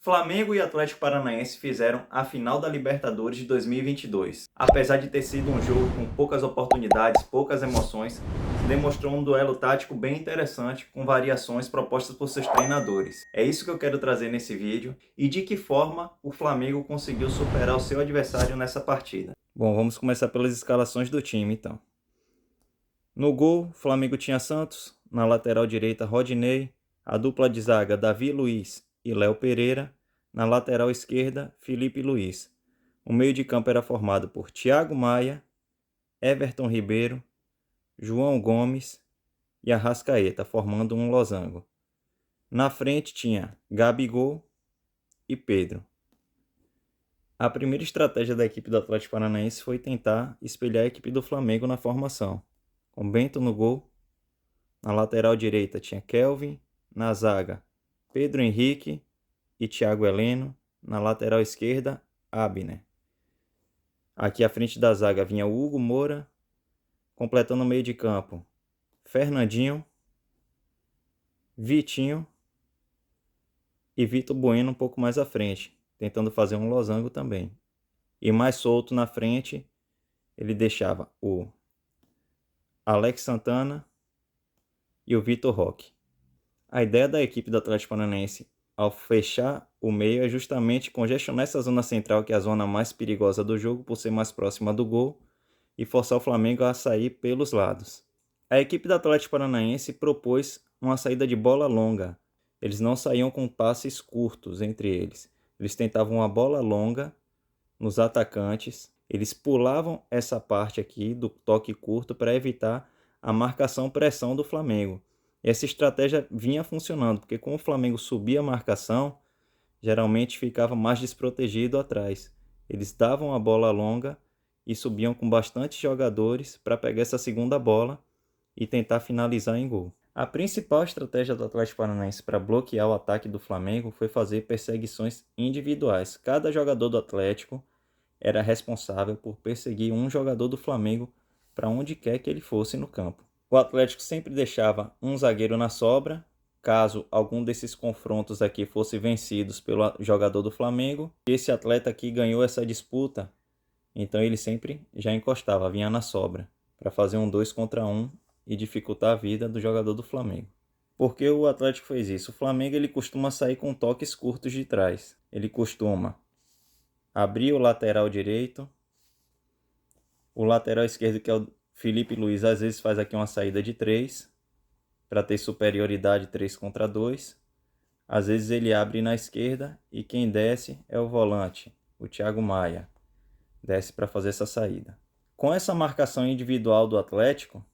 Flamengo e Atlético Paranaense fizeram a final da Libertadores de 2022. Apesar de ter sido um jogo com poucas oportunidades, poucas emoções, se demonstrou um duelo tático bem interessante, com variações propostas por seus treinadores. É isso que eu quero trazer nesse vídeo e de que forma o Flamengo conseguiu superar o seu adversário nessa partida. Bom, vamos começar pelas escalações do time então. No gol, o Flamengo tinha Santos, na lateral direita Rodinei, a dupla de zaga Davi Luiz e Léo Pereira, na lateral esquerda Felipe Luiz. O meio de campo era formado por Thiago Maia, Everton Ribeiro, João Gomes e Arrascaeta, formando um losango. Na frente tinha Gabigol e Pedro. A primeira estratégia da equipe do Atlético Paranaense foi tentar espelhar a equipe do Flamengo na formação, com Bento no gol. Na lateral direita tinha Kelvin, na zaga Pedro Henrique e Thiago Heleno, na lateral esquerda Abner. Aqui à frente da zaga vinha Hugo Moura, completando o meio de campo Fernandinho, Vitinho e Vitor Bueno um pouco mais à frente, tentando fazer um losango também. E mais solto na frente, ele deixava o Alex Santana e o Vitor Roque. A ideia da equipe do Atlético Paranaense ao fechar o meio é justamente congestionar essa zona central, que é a zona mais perigosa do jogo, por ser mais próxima do gol, e forçar o Flamengo a sair pelos lados. A equipe do Atlético Paranaense propôs uma saída de bola longa. Eles não saíam com passes curtos entre eles. Eles tentavam uma bola longa nos atacantes. Eles pulavam essa parte aqui do toque curto para evitar a marcação-pressão do Flamengo. Essa estratégia vinha funcionando, porque como o Flamengo subia a marcação, geralmente ficava mais desprotegido atrás. Eles davam a bola longa e subiam com bastante jogadores para pegar essa segunda bola e tentar finalizar em gol. A principal estratégia do Atlético Paranaense para bloquear o ataque do Flamengo foi fazer perseguições individuais. Cada jogador do Atlético era responsável por perseguir um jogador do Flamengo para onde quer que ele fosse no campo. O Atlético sempre deixava um zagueiro na sobra, caso algum desses confrontos aqui fosse vencidos pelo jogador do Flamengo. Esse atleta aqui ganhou essa disputa, então ele sempre já encostava, vinha na sobra, para fazer um 2 contra 1 e dificultar a vida do jogador do Flamengo. Por que o Atlético fez isso? O Flamengo ele costuma sair com toques curtos de trás. Ele costuma abrir o lateral direito, o lateral esquerdo, que é o Felipe Luiz, às vezes faz aqui uma saída de 3 para ter superioridade 3 contra 2. Às vezes ele abre na esquerda e quem desce é o volante, o Thiago Maia. Desce para fazer essa saída. Com essa marcação individual do Atlético,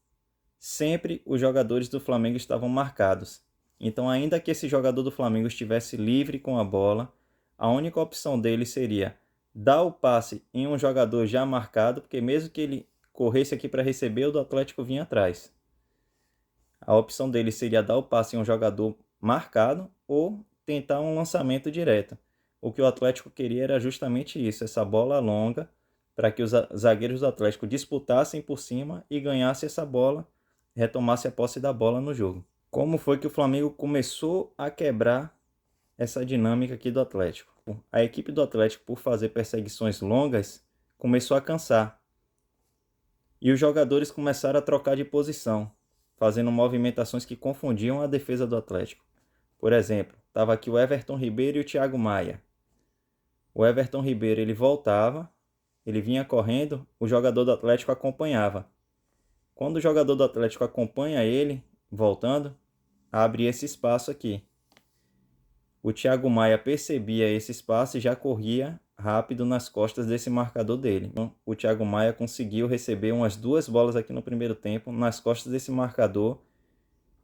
sempre os jogadores do Flamengo estavam marcados. Então, ainda que esse jogador do Flamengo estivesse livre com a bola, a única opção dele seria dar o passe em um jogador já marcado, porque mesmo que ele corresse aqui para receber, o do Atlético vinha atrás. A opção dele seria dar o passe em um jogador marcado ou tentar um lançamento direto. O que o Atlético queria era justamente isso, essa bola longa, para que os zagueiros do Atlético disputassem por cima e ganhassem essa bola, retomasse a posse da bola no jogo. Como foi que o Flamengo começou a quebrar essa dinâmica aqui do Atlético? A equipe do Atlético, por fazer perseguições longas, começou a cansar. E os jogadores começaram a trocar de posição, fazendo movimentações que confundiam a defesa do Atlético. Por exemplo, estava aqui o Everton Ribeiro e o Thiago Maia. O Everton Ribeiro ele voltava, ele vinha correndo, o jogador do Atlético acompanhava. Quando o jogador do Atlético acompanha ele, voltando, abre esse espaço aqui. O Thiago Maia percebia esse espaço e já corria rápido nas costas desse marcador dele. Então, o Thiago Maia conseguiu receber umas 2 bolas aqui no primeiro tempo nas costas desse marcador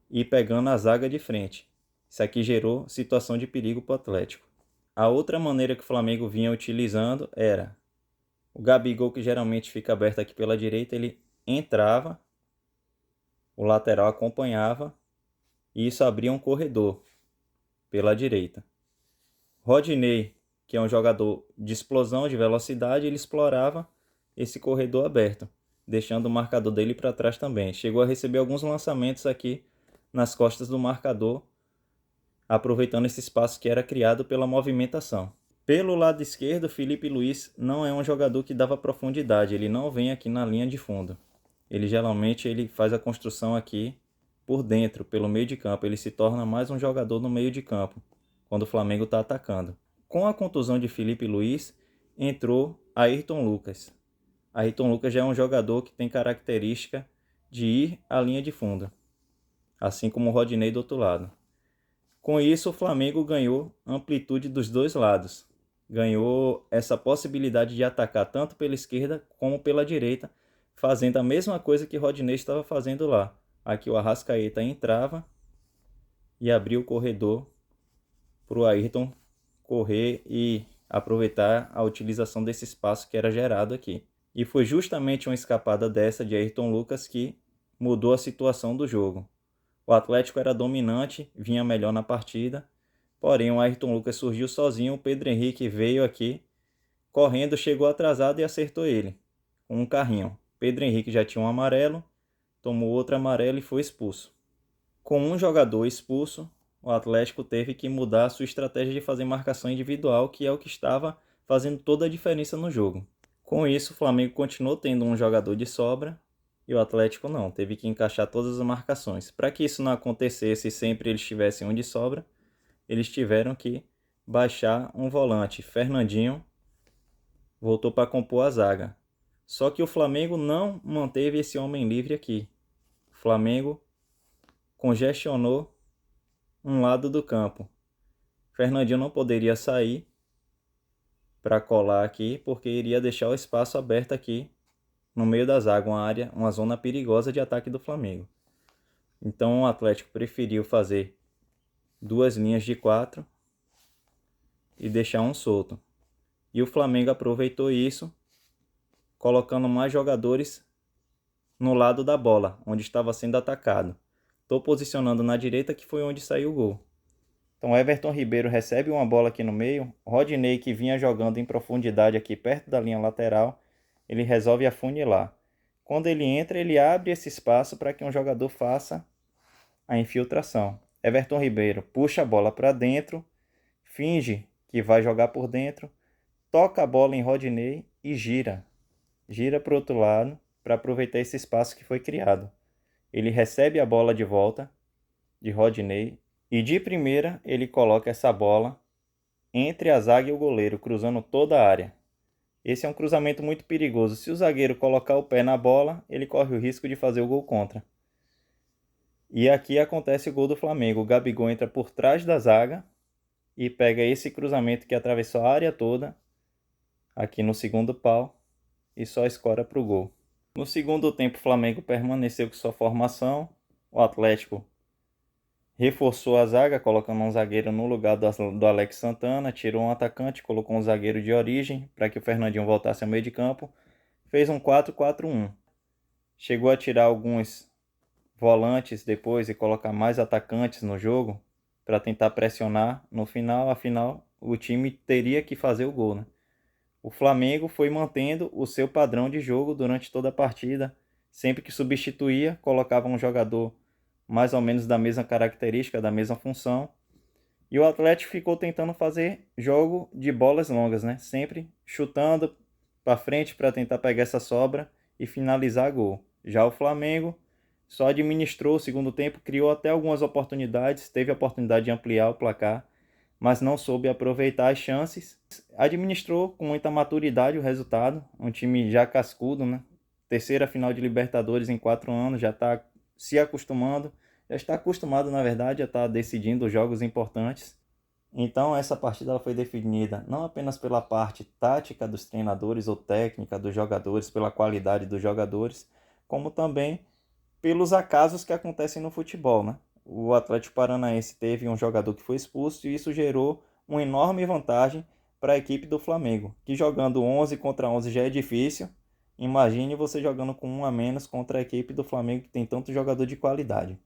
e pegando a zaga de frente. Isso aqui gerou situação de perigo para o Atlético. A outra maneira que o Flamengo vinha utilizando era o Gabigol, que geralmente fica aberto aqui pela direita, ele entrava, o lateral acompanhava e isso abria um corredor pela direita. Rodinei, que é um jogador de explosão, de velocidade, ele explorava esse corredor aberto, deixando o marcador dele para trás também. Chegou a receber alguns lançamentos aqui nas costas do marcador, aproveitando esse espaço que era criado pela movimentação. Pelo lado esquerdo, Felipe Luiz não é um jogador que dava profundidade, ele não vem aqui na linha de fundo. Ele geralmente faz a construção aqui por dentro, pelo meio de campo. Ele se torna mais um jogador no meio de campo, quando o Flamengo está atacando. Com a contusão de Felipe Luiz, entrou Ayrton Lucas. Ayrton Lucas já é um jogador que tem característica de ir à linha de fundo, assim como o Rodinei do outro lado. Com isso, o Flamengo ganhou amplitude dos dois lados. Ganhou essa possibilidade de atacar tanto pela esquerda como pela direita, fazendo a mesma coisa que Rodinei estava fazendo lá. Aqui o Arrascaeta entrava e abria o corredor para o Ayrton correr e aproveitar a utilização desse espaço que era gerado aqui. E foi justamente uma escapada dessa de Ayrton Lucas que mudou a situação do jogo. O Atlético era dominante, vinha melhor na partida, porém o Ayrton Lucas surgiu sozinho, o Pedro Henrique veio aqui, correndo, chegou atrasado e acertou ele, com um carrinho. Pedro Henrique já tinha um amarelo, tomou outro amarelo e foi expulso. Com um jogador expulso, o Atlético teve que mudar a sua estratégia de fazer marcação individual, que é o que estava fazendo toda a diferença no jogo. Com isso, o Flamengo continuou tendo um jogador de sobra, e o Atlético não, teve que encaixar todas as marcações. Para que isso não acontecesse e sempre eles tivessem um de sobra, eles tiveram que baixar um volante. Fernandinho voltou para compor a zaga. Só que o Flamengo não manteve esse homem livre aqui. O Flamengo congestionou um lado do campo. Fernandinho não poderia sair para colar aqui, porque iria deixar o espaço aberto aqui no meio da zaga, uma zona perigosa de ataque do Flamengo. Então o Atlético preferiu fazer duas linhas de 4 e deixar um solto. E o Flamengo aproveitou isso, colocando mais jogadores no lado da bola, onde estava sendo atacado. Estou posicionando na direita, que foi onde saiu o gol. Então Everton Ribeiro recebe uma bola aqui no meio, Rodinei, que vinha jogando em profundidade aqui perto da linha lateral, ele resolve afunilar. Quando ele entra, ele abre esse espaço para que um jogador faça a infiltração. Everton Ribeiro puxa a bola para dentro, finge que vai jogar por dentro, toca a bola em Rodinei e gira para o outro lado para aproveitar esse espaço que foi criado. Ele recebe a bola de volta de Rodinei e de primeira ele coloca essa bola entre a zaga e o goleiro, cruzando toda a área. Esse é um cruzamento muito perigoso. Se o zagueiro colocar o pé na bola, ele corre o risco de fazer o gol contra. E aqui acontece o gol do Flamengo. O Gabigol entra por trás da zaga e pega esse cruzamento que atravessou a área toda, aqui no segundo pau, e só escora para o gol. No segundo tempo, o Flamengo permaneceu com sua formação. O Atlético reforçou a zaga, colocando um zagueiro no lugar do Alex Santana, tirou um atacante, colocou um zagueiro de origem para que o Fernandinho voltasse ao meio de campo. Fez um 4-4-1. Chegou a tirar alguns volantes depois e colocar mais atacantes no jogo para tentar pressionar no final. Afinal, o time teria que fazer o gol, né? O Flamengo foi mantendo o seu padrão de jogo durante toda a partida. Sempre que substituía, colocava um jogador mais ou menos da mesma característica, da mesma função. E o Atlético ficou tentando fazer jogo de bolas longas, né? Sempre chutando para frente para tentar pegar essa sobra e finalizar gol. Já o Flamengo só administrou o segundo tempo, criou até algumas oportunidades, teve a oportunidade de ampliar o placar, mas não soube aproveitar as chances. Administrou com muita maturidade o resultado, um time já cascudo, né? Terceira final de Libertadores em 4 anos, já está se acostumando, já está acostumado, na verdade, a estar decidindo jogos importantes. Então essa partida ela foi definida não apenas pela parte tática dos treinadores ou técnica dos jogadores, pela qualidade dos jogadores, como também pelos acasos que acontecem no futebol, né? O Atlético Paranaense teve um jogador que foi expulso e isso gerou uma enorme vantagem para a equipe do Flamengo, que jogando 11 contra 11 já é difícil. Imagine você jogando com um a menos contra a equipe do Flamengo, que tem tanto jogador de qualidade.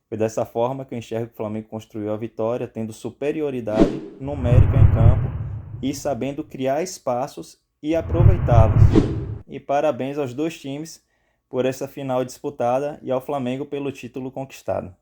Foi dessa forma que eu enxergo que o Flamengo construiu a vitória, tendo superioridade numérica em campo e sabendo criar espaços e aproveitá-los. E parabéns aos dois times por essa final disputada e ao Flamengo pelo título conquistado.